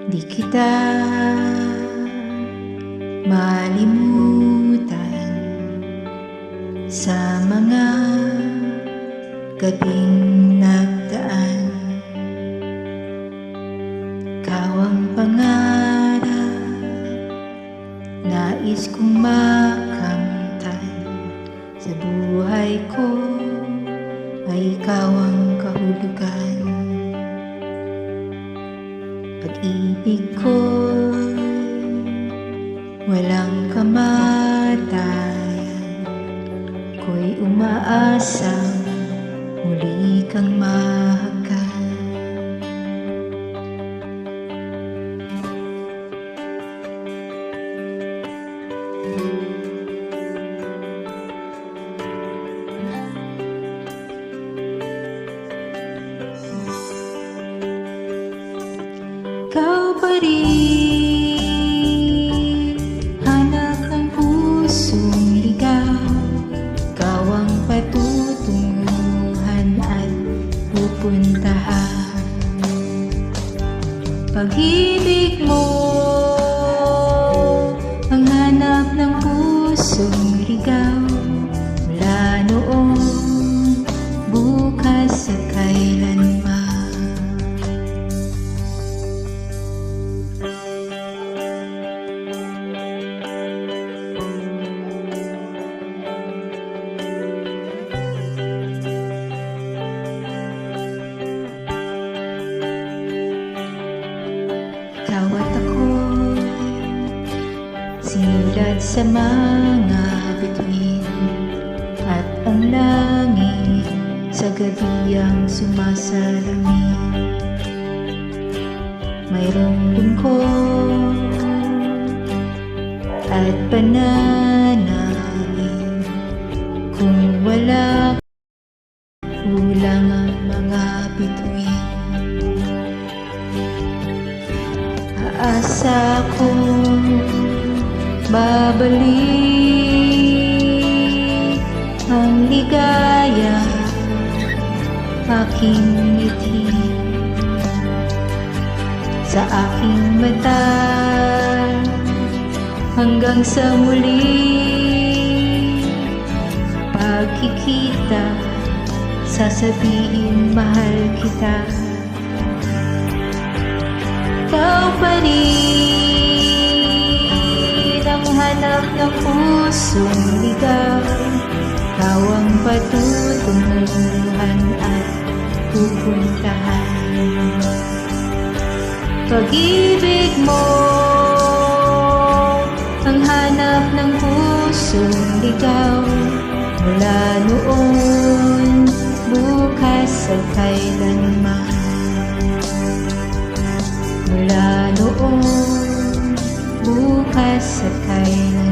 Di kita malimutan sa mga gabing nagdaan. Ikaw ang pangarap, nais kong makamtan. Sa buhay ko ay ikaw ang kahulugan. Pag-ibig ko'y walang kamatayan. Ko'y umaasang muli kang mahagkan. Ikaw pa rin, hanap ng pusong ligaw. Ikaw ang patutunguhan at pupuntahan. Pag-ibig mo ang hanap ng pusong ligaw. Mula noon, bukas at kailanman. Ikaw at ako'y sinulat sa mga bituin, at ang langit sa gabi ang sumasalamin. Mayroong lungkot at pananangin. Kung wala, kulang ang mga bituin. Aasa kong babalik ang ligaya, aking ngiti sa aking mata, hanggang sa muli pagkikita, sasabihin mahal kita. Ikaw pa rin ang hanap ng pusong ligaw. Ikaw ang patutunguhan at pupuntahan. Pag-ibig mo ang hanap ng pusong ligaw. Mula noon, bukas at kailanman. Mula noon, bukas at kailanman.